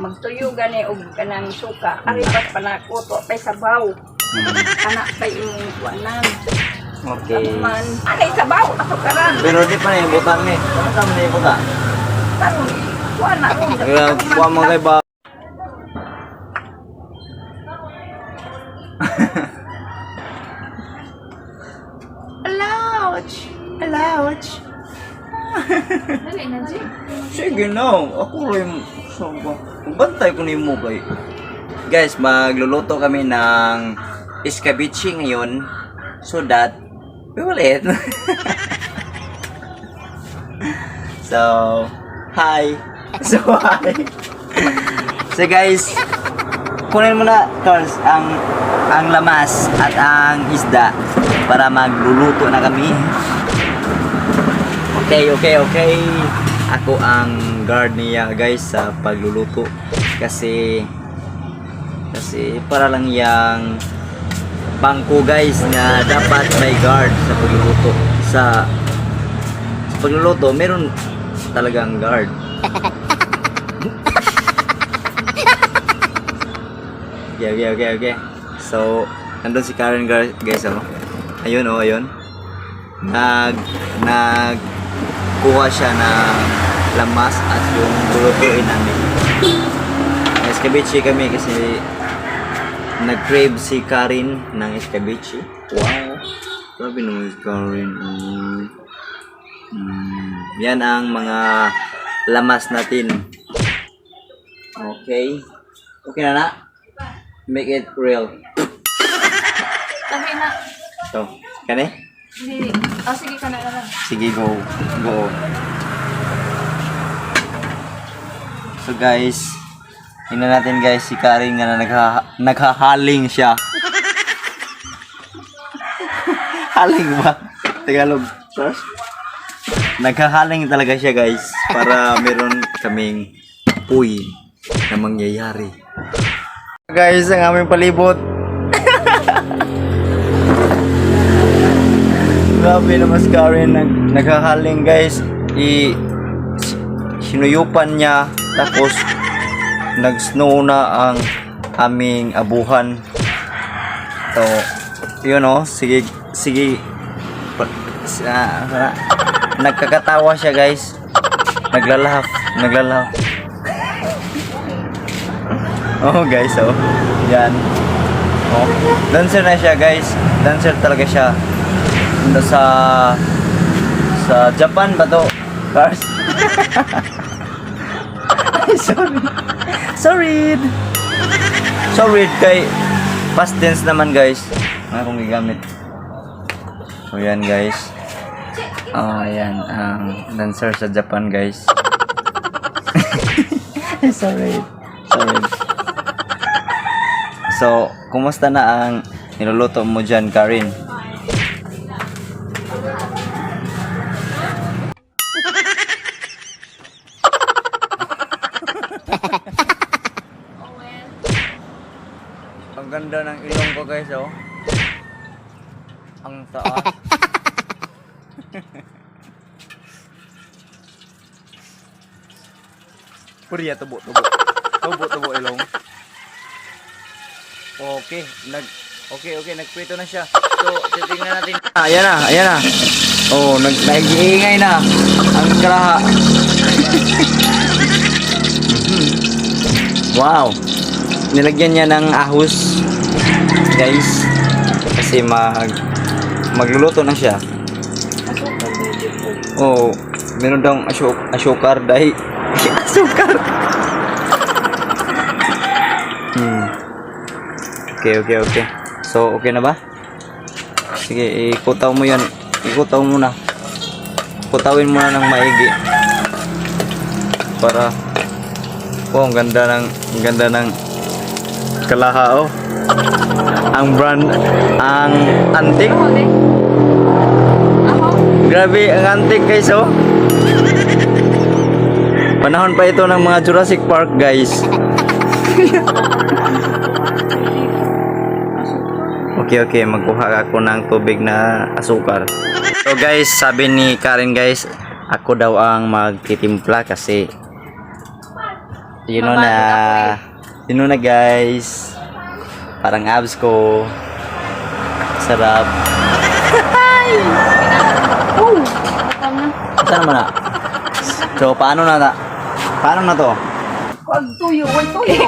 Magtuyo gani og kanang suka. Ari pas panakuto pay sabaw. Anak pay imong kuanan. Okay. Man, anay sabaw ako karan. Pero di pa na yung butan ni. Ano tama na yung butan? Karon kuana ko. Kaya kuha mo kay ba? Allowed. Allowed. Dali na, Jay. Sige na. Ako rin. Bantay ko ni mo kay. Guys, magluluto kami ng escabeche ngayon. So that ulit. So, hi. So, hi. So guys, kunin mo na, Carls, ang lamas at ang isda para magluluto na kami. Okay. Ako ang guard niya, guys, sa pagluluto. Kasi para lang yang bangko, guys, na dapat may guard sa pagluluto. Sa pagluluto, meron talagang guard. Okay. So, nandun si Karen, guys, oh. Ayun. Nagkuha siya ng lamas at yung lulutuin namin. Escabeche kami kasi nag-crave si Karen ng escabeche. Wow! Grabe naman si Karen. Yan ang mga lamas natin. Okay. Okay na. Make it real. Tabi na. So, kani? Hindi. Oh, sige ka na lang. Sige, go. So guys, ina natin guys si Karen nga na naghahaling siya. Haling ba? Tagalog. First? Naghahaling talaga siya, guys, para meron kaming puy na mangyayari. Guys, ang aming palibot. Grabe na mas Karen, naghahaling, guys. Sinuyupan niya, tapos nag-snow na ang aming abuhan. So, yun o, sige. Nagkakatawa siya, guys. Naglalahap. Oh, guys, oh. Yan. Oh, dancer na siya, guys. Dancer talaga siya. Sa Japan ba to? Cars? Sorry kay past tense naman, guys. Akong gigamit. So yan, guys. Oh, ayan ang dancer sa Japan, guys. Sorry. So, kumusta na ang niluluto mo dyan, Karen? Ang ganda ng ilong ko, guys, oh. Ang taas. Puriya, tubo ilong. Okay, nagprito na siya. So, titingnan natin. Ayan na. Oh, nag-iingay na ang kalaha. Wow. Nilagyan niya ng ahos, guys. Kasi magluluto na siya. Oh, meron daw asukar dahil asukar. Okay. So, okay na ba? Sige, ikutaw mo yan. Ikutaw mo na. Kutawin mo na ng maigi. Para ang ganda ng kalaha, oh. Ang brand, ang antik. Grabe, ang antik, guys, oh. Panahon pa ito ng mga Jurassic Park, guys. Okay, magkuha ako ng tubig na asukar. So guys, sabi ni Karen, guys, ako daw ang magtitimpla kasi Yun o na. Yun o na guys. Parang abs ko. Sarap. Saan naman na? So, paano na? Paano na to? Huwag tuyo, huwag tuyo.